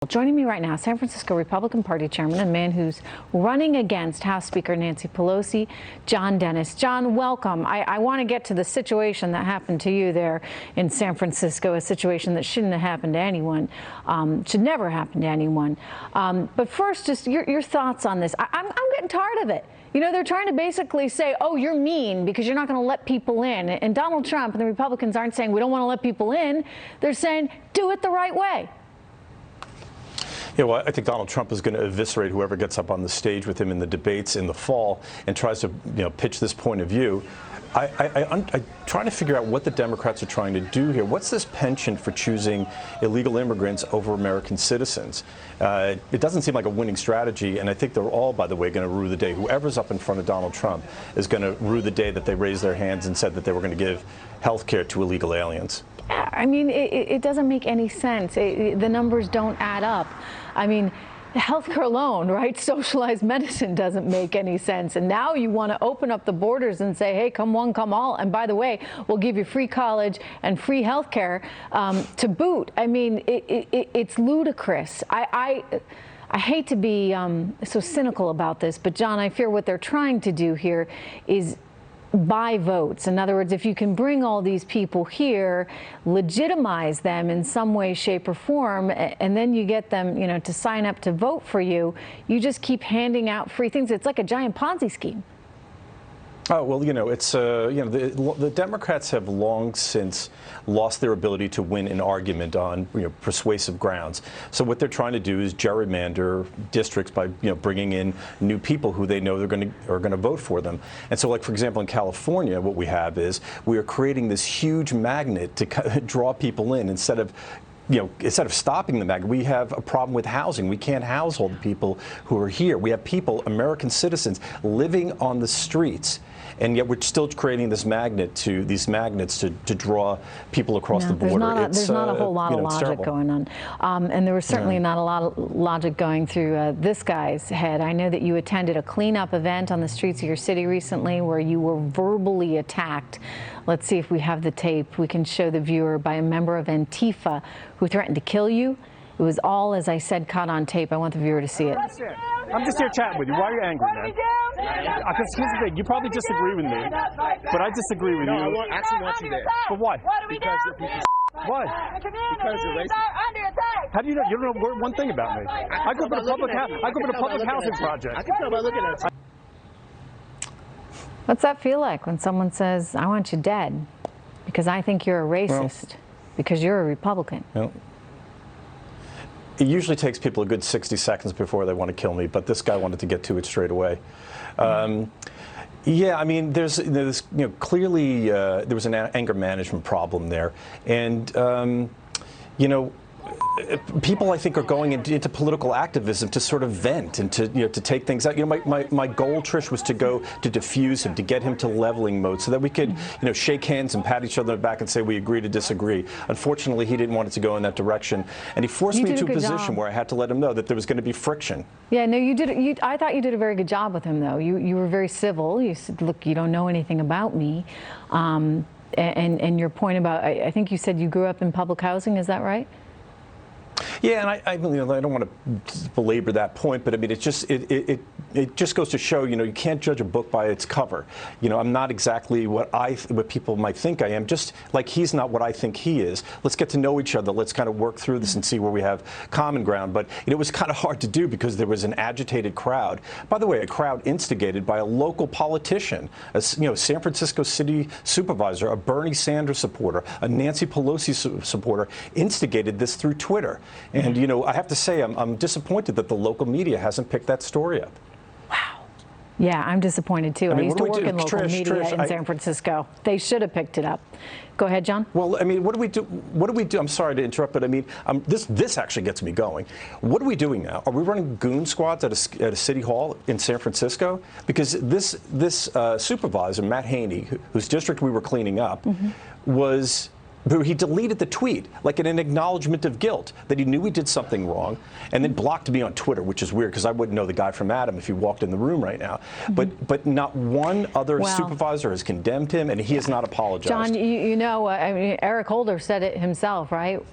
Joining me right now, San Francisco Republican Party Chairman, a man who's running against House Speaker Nancy Pelosi, John Dennis. John, welcome. I want to get to the situation that happened to you there in San Francisco, a situation that shouldn't have happened to anyone, should never happen to anyone. But first, just your thoughts on this. I'm getting tired of it. You know, they're trying to basically say, oh, you're mean because you're not going to let people in. And Donald Trump and the Republicans aren't saying we don't want to let people in. They're saying do it the right way. Yeah, well, I think Donald Trump is going to eviscerate whoever gets up on the stage with him in the debates in the fall and tries to, pitch this point of view. I'm trying to figure out what the Democrats are trying to do here. What's this penchant for choosing illegal immigrants over American citizens? It doesn't seem like a winning strategy, and I think they're all, by the way, going to rue the day. Whoever's up in front of Donald Trump is going to rue the day that they raised their hands and said that they were going to give health care to illegal aliens. I mean, it doesn't make any sense. The numbers don't add up. I mean, healthcare alone, right? Socialized medicine doesn't make any sense. And now you want to open up the borders and say, hey, come one, come all. And by the way, we'll give you free college and free healthcare to boot. I mean, it's ludicrous. I hate to be so cynical about this, but John, I fear what they're trying to do here is buy votes. In other words, if you can bring all these people here, legitimize them in some way, shape, or form, and then you get them, to sign up to vote for you, you just keep handing out free things. It's like a giant Ponzi scheme. Oh, well, it's, the Democrats have long since lost their ability to win an argument on, persuasive grounds. So what they're trying to do is gerrymander districts by, bringing in new people who they know are going to vote for them. And so, like, for example, in California, what we have is we are creating this huge magnet to draw people in instead of stopping the magnet. We have a problem with housing. We can't house all the people who are here. We have people, American citizens, living on the streets. And yet we're still creating these magnets to draw people across the border. There's not a whole lot of logic going on. And there was certainly not a lot of logic going through this guy's head. I know that you attended a cleanup event on the streets of your city recently where you were verbally attacked. Let's see if we have the tape we can show the viewer by a member of ANTIFA who threatened to kill you. It was all, as I said, caught on tape. I want the viewer to see it. I'm just here chatting with you. Why are you angry, man? Because here's the thing. You probably disagree with me, but I disagree with you. No, I actually want you there. For what? Because you're a piece of Why? Because you're racist. How do you know? You don't know one thing about me. I grew up in a public housing project. I can tell by looking at you. What's that feel like when someone says, I want you dead because I think you're a racist, because you're a Republican? Well, it usually takes people a good 60 seconds before they want to kill me, but this guy wanted to get to it straight away. Yeah, I mean, there's clearly there was an anger management problem there, and people, I think, are going into political activism to sort of vent and to take things out. My goal, Trish, was to go to diffuse him, to get him to leveling mode, so that we could shake hands and pat each other on the back and say we agree to disagree. Unfortunately, he didn't want it to go in that direction, and he forced me into a position where I had to let him know that there was going to be friction. Yeah, no, you did. I thought you did a very good job with him, though. You were very civil. You said, "Look, you don't know anything about me," and your point about I think you said you grew up in public housing. Is that right? Yeah, and I don't want to belabor that point, but I mean, it just goes to show, you can't judge a book by its cover. I'm not exactly what people might think I am, just like he's not what I think he is. Let's get to know each other. Let's kind of work through this and see where we have common ground. But it was kind of hard to do because there was an agitated crowd. By the way, a crowd instigated by a local politician, a San Francisco city supervisor, a Bernie Sanders supporter, a Nancy Pelosi supporter, instigated this through Twitter. And, I have to say, I'm disappointed that the local media hasn't picked that story up. Wow. Yeah, I'm disappointed, too. I used to work in local media in San Francisco. They should have picked it up. Go ahead, John. Well, I mean, what do we do? I'm sorry to interrupt, but I mean, this actually gets me going. What are we doing now? Are we running goon squads at a city hall in San Francisco? Because this supervisor, Matt Haney, whose district we were cleaning up, he deleted the tweet, like in an acknowledgement of guilt, that he knew he did something wrong, and then blocked me on Twitter, which is weird because I wouldn't know the guy from Adam if he walked in the room right now. But not one other supervisor has condemned him, and he has not apologized. John, I mean, Eric Holder said it himself, right?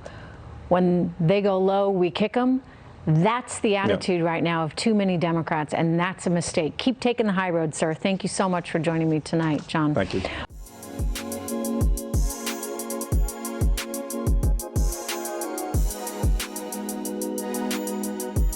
When they go low, we kick them. That's the attitude right now of too many Democrats, and that's a mistake. Keep taking the high road, sir. Thank you so much for joining me tonight, John. Thank you.